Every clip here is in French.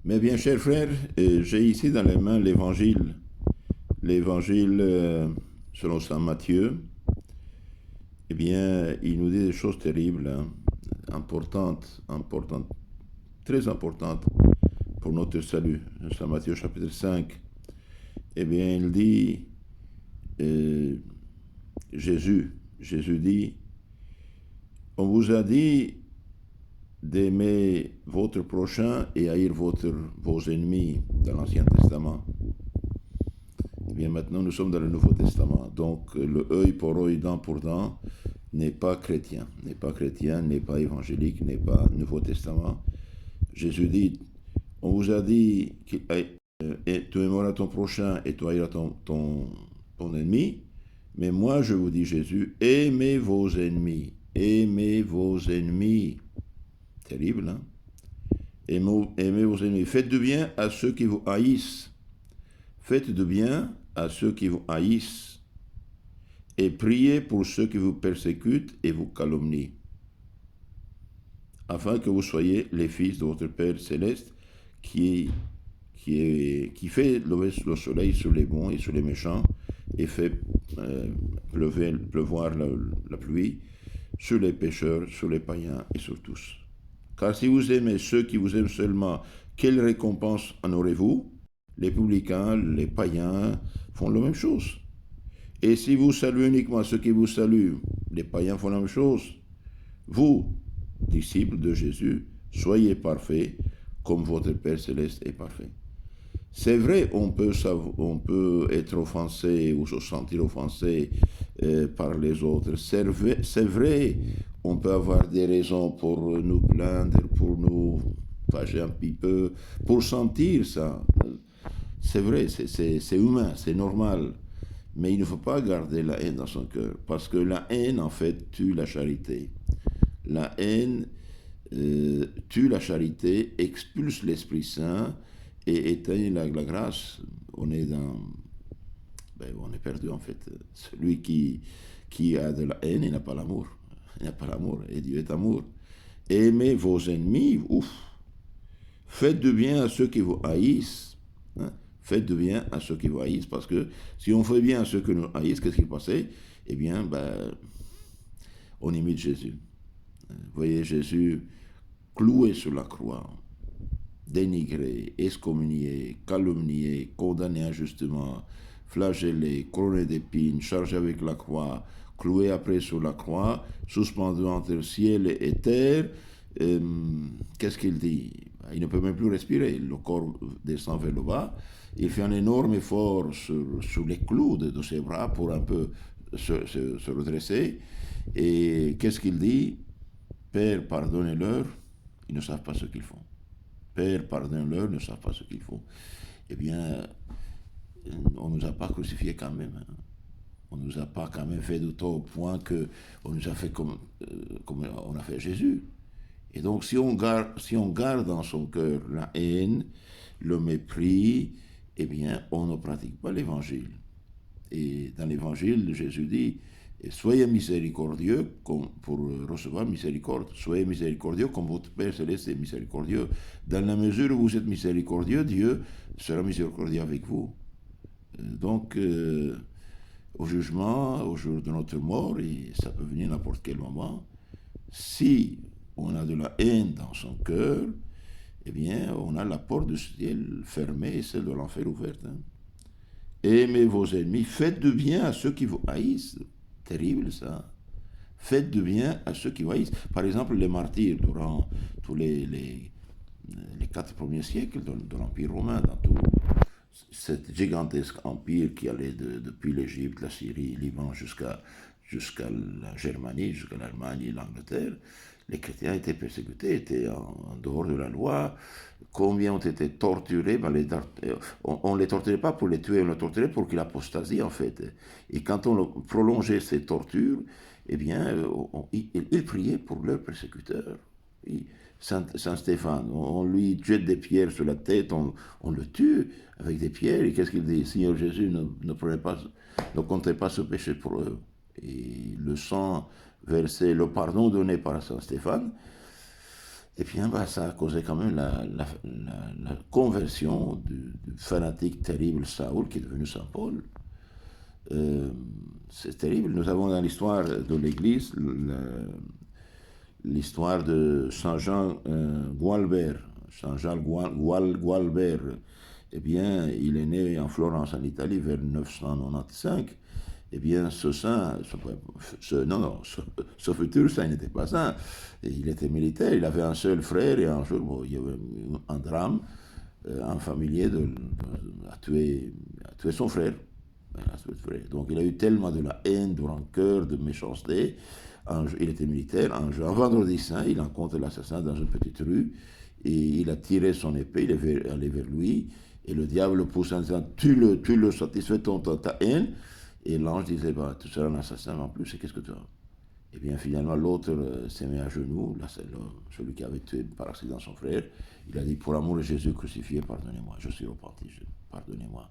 Mais bien, chers frères, j'ai ici dans les mains l'évangile selon saint Matthieu. Eh bien, il nous dit des choses terribles, hein, importantes, très importantes pour notre salut. Saint Matthieu chapitre 5. Eh bien, il dit, euh, Jésus dit, on vous a dit d'aimer votre prochain et haïr vos ennemis dans l'Ancien Testament. Eh bien, maintenant, nous sommes dans le Nouveau Testament. Donc, le œil pour œil, dent pour dent, n'est pas chrétien, n'est pas évangélique, n'est pas Nouveau Testament. Jésus dit, on vous a dit tu aimeras ton prochain et tu haïras ton ennemi, mais moi je vous dis, Jésus, aimez vos ennemis, aimez vos ennemis. Terrible, hein? Aimez vos ennemis, faites du bien à ceux qui vous haïssent, faites du bien à ceux qui vous haïssent, et priez pour ceux qui vous persécutent et vous calomnient, afin que vous soyez les fils de votre Père céleste qui fait lever le soleil sur les bons et sur les méchants et fait pleuvoir la pluie sur les pécheurs, sur les païens et sur tous. Car si vous aimez ceux qui vous aiment seulement, quelle récompense en aurez-vous? Les publicains, les païens font la même chose. Et si vous saluez uniquement ceux qui vous saluent, les païens font la même chose. Vous, disciples de Jésus, soyez parfaits comme votre Père céleste est parfait. C'est vrai, on peut être offensé ou se sentir offensé par les autres. C'est vrai, on peut avoir des raisons pour nous plaindre, pour nous fâcher un petit peu, pour sentir ça. C'est vrai, c'est humain, c'est normal. Mais il ne faut pas garder la haine dans son cœur, parce que la haine, en fait, tue la charité. La haine tue la charité, expulse l'Esprit Saint et éteint la grâce. On est perdu, en fait. Celui qui a de la haine, il n'a pas l'amour. Il n'a pas l'amour, et Dieu est amour. Aimez vos ennemis, ouf. Faites du bien à ceux qui vous haïssent. Hein? Faites du bien à ceux qui vous haïssent, parce que si on fait bien à ceux qui nous haïssent, qu'est-ce qui se passait? Eh bien, on imite Jésus. Vous voyez Jésus cloué sur la croix, dénigré, excommunié, calomnié, condamné injustement, flagellé, couronné d'épines, chargé avec la croix, cloué après sur la croix, suspendu entre ciel et terre. Qu'est-ce qu'il dit? Il ne peut même plus respirer, le corps descend vers le bas, il fait un énorme effort sur les clous de ses bras pour un peu se redresser, et qu'est-ce qu'il dit? Père, pardonnez-leur, ils ne savent pas ce qu'ils font. Père, pardonne-leur, ils ne savent pas ce qu'ils font. Eh bien, on ne nous a pas crucifiés quand même. Hein. On ne nous a pas quand même fait de tort au point qu'on nous a fait comme on a fait Jésus. Et donc, si on garde dans son cœur la haine, le mépris, eh bien, on ne pratique pas l'évangile. Et dans l'évangile, Jésus dit, soyez miséricordieux pour recevoir miséricorde. Soyez miséricordieux comme votre Père céleste est miséricordieux. Dans la mesure où vous êtes miséricordieux, Dieu sera miséricordieux avec vous. Donc, au jugement, au jour de notre mort, et ça peut venir n'importe quel moment, si on a de la haine dans son cœur, eh bien, on a la porte du ciel fermée et celle de l'enfer ouverte. Hein. Aimez vos ennemis, faites du bien à ceux qui vous haïssent. Terrible ça. Faites du bien à ceux qui vous haïssent. Par exemple, les martyrs durant tous les 4 premiers siècles de l'Empire romain, dans tout cet gigantesque empire qui allait depuis l'Égypte, la Syrie, le Liban jusqu'à la Germanie, jusqu'à l'Allemagne et l'Angleterre, les chrétiens étaient persécutés, étaient en dehors de la loi. Combien ont été torturés? On ne les torturait pas pour les tuer, on les torturait pour qu'ils apostasient, en fait. Et quand on prolongeait ces tortures, eh bien, ils priaient pour leurs persécuteurs. Saint Stéphane, on lui jette des pierres sur la tête, on le tue avec des pierres, et qu'est-ce qu'il dit? Seigneur Jésus, ne comptez pas ce péché pour eux. Et le sang versé, le pardon donné par Saint Stéphane, Et bien, ça a causé quand même la conversion du fanatique terrible Saoul qui est devenu Saint Paul. C'est terrible. Nous avons dans l'histoire de l'Église l'histoire de Saint Jean Gualbert. Saint Jean Gualbert, eh bien, il est né en Florence, en Italie, vers 995. Eh bien, ce saint, ce futur saint n'était pas saint. Il était militaire, il avait un seul frère et un jour, bon, il y avait un drame. Un familier a tué son frère. Donc il a eu tellement de la haine, de rancœur, de méchanceté. Il était militaire. Un vendredi saint, il rencontre l'assassin dans une petite rue et il a tiré son épée, il est allé vers lui et le diable le pousse en disant tue-le, satisfais ta haine. Et l'ange disait bah, tu seras un assassin en plus, et qu'est-ce que tu as? Et bien finalement l'autre s'est mis à genoux, là, celui qui avait tué par accident son frère. Il a dit pour l'amour de Jésus crucifié, pardonnez-moi, je suis repenti, pardonnez-moi.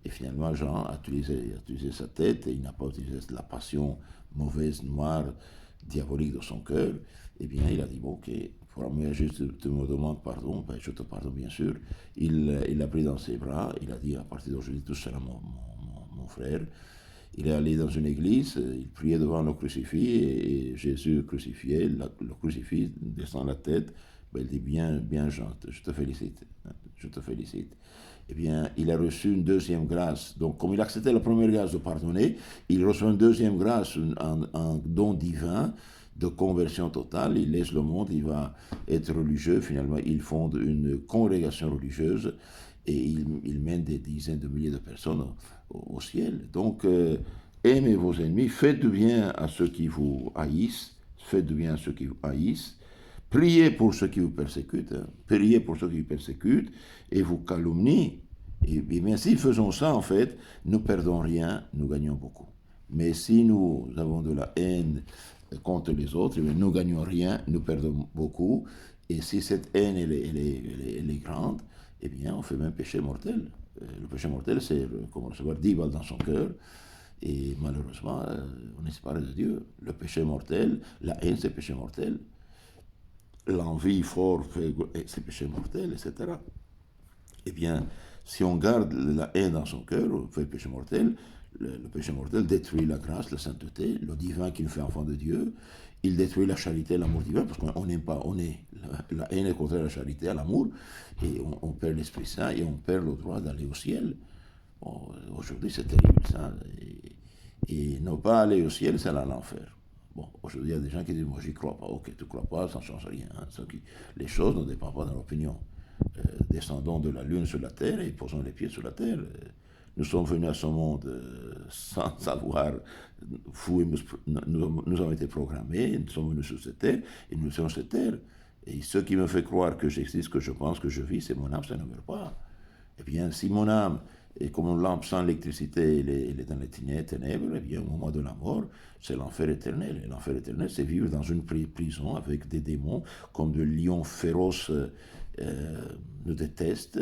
Et finalement, Jean a utilisé sa tête et il n'a pas utilisé la passion mauvaise, noire, diabolique de son cœur. Eh bien, il a dit, bon, ok, pour l'amour juste tu me demandes pardon, ben, je te pardonne bien sûr. Il l'a pris dans ses bras, il a dit, à partir d'aujourd'hui, tout sera mon frère. Il est allé dans une église, il priait devant le crucifix et Jésus crucifié, le crucifix descend la tête. Ben, il dit, bien Jean, je te félicite, je te félicite. Eh bien, il a reçu une deuxième grâce. Donc, comme il a accepté la première grâce de pardonner, il reçoit une deuxième grâce, un don divin de conversion totale. Il laisse le monde, il va être religieux. Finalement, il fonde une congrégation religieuse et il mène des dizaines de milliers de personnes au ciel. Donc, aimez vos ennemis, faites du bien à ceux qui vous haïssent, faites du bien à ceux qui vous haïssent. Priez pour ceux qui vous persécutent, priez pour ceux qui vous persécutent et vous calomnient. Et bien, si faisons ça, en fait, nous perdons rien, nous gagnons beaucoup. Mais si nous avons de la haine contre les autres, bien, nous gagnons rien, nous perdons beaucoup. Et si cette haine elle est grande, eh bien, on fait même péché mortel. Le péché mortel, c'est comme recevoir 10 balles dans son cœur. Et malheureusement, on est séparé de Dieu. Le péché mortel, la haine, c'est péché mortel. L'envie forte, c'est péché mortel, etc. Eh bien, si on garde la haine dans son cœur, on fait péché mortel, le péché mortel détruit la grâce, la sainteté, le divin qui nous fait enfant de Dieu. Il détruit la charité, l'amour divin, parce qu'on n'aime pas, la haine est contraire à la charité, à l'amour, et on perd l'Esprit Saint et on perd le droit d'aller au ciel. Bon, aujourd'hui, c'est terrible, ça. Et ne pas aller au ciel, c'est aller à l'enfer. Bon, aujourd'hui, il y a des gens qui disent, moi, j'y crois pas. Ok, tu ne crois pas, ça ne change rien. Hein. Les choses ne dépendent pas de l'opinion. Descendons de la lune sur la terre et posons les pieds sur la terre. Nous sommes venus à ce monde sans savoir, nous avons été programmés, nous sommes venus sur cette terre et nous sommes sur cette terre. Et ce qui me fait croire que j'existe, que je pense, que je vis, c'est mon âme, ça ne meurt pas. Eh bien, si mon âme est comme une lampe sans électricité, elle est dans les ténèbres, eh bien, au moment de la mort, c'est l'enfer éternel. Et l'enfer éternel, c'est vivre dans une prison avec des démons, comme de lions féroces nous détestent,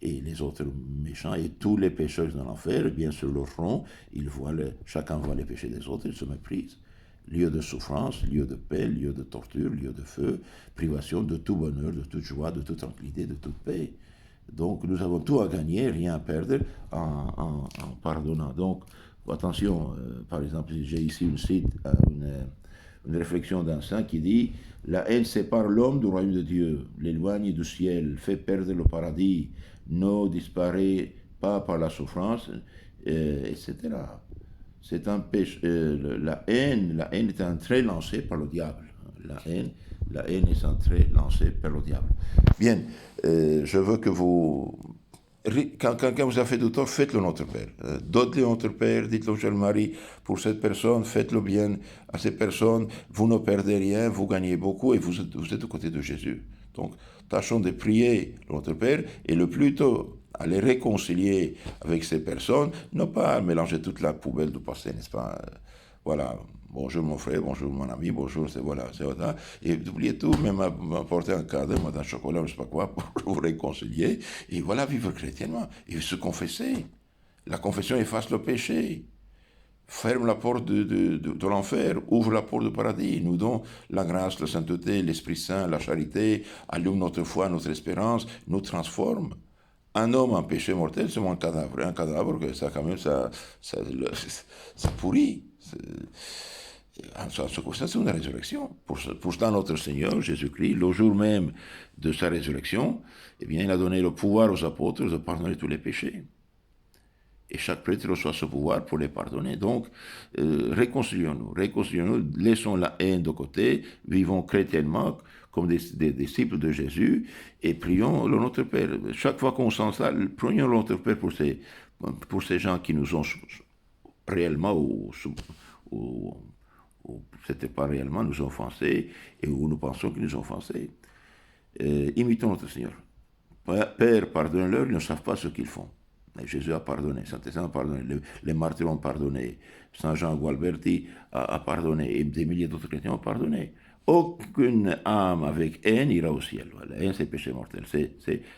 et les autres méchants, et tous les pécheurs dans l'enfer, eh bien, sur leur front, chacun voit les péchés des autres, ils se méprisent. Lieu de souffrance, lieu de paix, lieu de torture, lieu de feu, privation de tout bonheur, de toute joie, de toute tranquillité, de toute paix. Donc nous avons tout à gagner, rien à perdre en pardonnant. Donc attention, par exemple, j'ai ici une réflexion d'un saint qui dit « La haine sépare l'homme du royaume de Dieu, l'éloigne du ciel, fait perdre le paradis, ne disparaît pas par la souffrance, etc. » C'est un péché. La haine est un trait lancé par le diable. La haine est un trait lancé par le diable. Bien, je veux que vous... Quand quelqu'un vous a fait du tort, faites-le Notre Père. Dites-le Notre Père, dites-le Cher Marie, pour cette personne, faites-le bien à cette personne, vous ne perdez rien, vous gagnez beaucoup et vous êtes aux côtés de Jésus. Donc, tâchons de prier Notre Père et le plus tôt à les réconcilier avec ces personnes, ne pas mélanger toute la poubelle du passé, n'est-ce pas? Voilà. Bonjour mon frère, bonjour mon ami, bonjour, c'est voilà. Et n'oubliez tout, même m'apporter un cadeau, un chocolat, je ne sais pas quoi, pour vous réconcilier. Et voilà, vivre chrétiennement. Et se confesser. La confession efface le péché. ferme la porte de l'enfer, ouvre la porte du paradis, nous donne la grâce, la sainteté, l'Esprit Saint, la charité, allume notre foi, notre espérance, nous transforme. Un homme en péché mortel, c'est un cadavre. Un cadavre, ça quand même, ça pourrit. Ça, c'est une résurrection. Pour ça, notre Seigneur, Jésus-Christ, le jour même de sa résurrection, eh bien, il a donné le pouvoir aux apôtres de pardonner tous les péchés. Et chaque prêtre reçoit ce pouvoir pour les pardonner. Donc, réconcilions-nous, laissons la haine de côté, vivons chrétiennement comme des disciples de Jésus et prions le Notre Père. Chaque fois qu'on sent ça, prions le Notre Père pour ces gens qui nous ont réellement ou c'était pas réellement nous offensés et où nous pensons qu'ils nous ont offensés. Imitons notre Seigneur. Père, pardonne-leur, ils ne savent pas ce qu'ils font. Et Jésus a pardonné, Saint-Esprit a pardonné, les martyrs ont pardonné, Saint Jean Gualberti a pardonné, et des milliers d'autres chrétiens ont pardonné. Aucune âme avec haine ira au ciel. La haine, c'est péché mortel.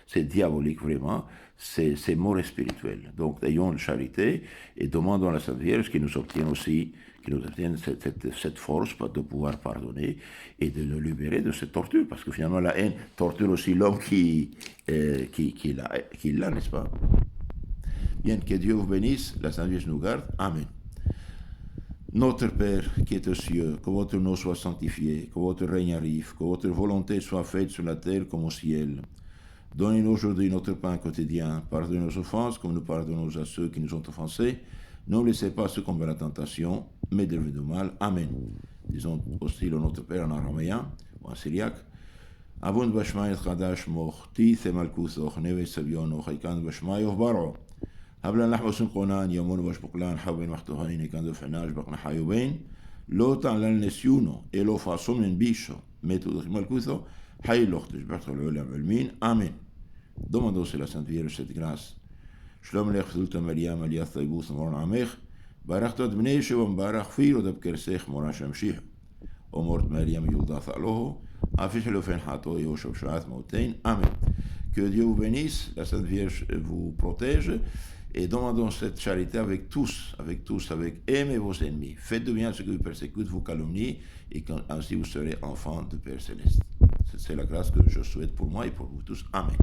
C'est diabolique, vraiment. C'est mort spirituel. Donc, ayons une charité et demandons à la Sainte Vierge qu'il nous obtienne aussi, qu'il nous obtienne cette force de pouvoir pardonner et de le libérer de cette torture. Parce que finalement, la haine torture aussi l'homme qui l'a, n'est-ce pas? Bien, que Dieu vous bénisse, la Sainte Vierge nous garde. Amen. Notre Père qui est aux cieux, que votre nom soit sanctifié, que votre règne arrive, que votre volonté soit faite sur la terre comme au ciel. Donnez-nous aujourd'hui notre pain quotidien. Pardonnez nos offenses comme nous pardonnons à ceux qui nous ont offensés. Ne nous laissez pas succomber à la tentation, mais délivre du mal. Amen. Disons aussi le Notre Père en araméen ou en syriaque. Abund bashmaït chadash moch, tith et malkusoch, neve sabionoch, aikan bashmaïoch baro. هبلا نحو سنقونان يمون باش بقلان حوين محتوهين كان دفعناش بقنا حيوبين لو تعلن نسيونو إلو فاسو من بيشو ميتو دخل مالكوثو حي لوختش بحثوا العلم علمين آمين Demandons c'est la Sainte Vierge cette grâce. Shlom lech zulta Mariam aliyat taibus moran amech barachtot bnei shevon barach firo dab kersech moran shamshih omort Mariam yuldat aloho afish le fen hato yoshev shaat mautein. Amen. Que Dieu vous bénisse, la Sainte Vierge vous protège. Et demandons cette charité avec tous, aimez vos ennemis. Faites de bien à ceux qui vous persécutent, vous calomnient, et ainsi vous serez enfants de Père Céleste. C'est la grâce que je souhaite pour moi et pour vous tous. Amen.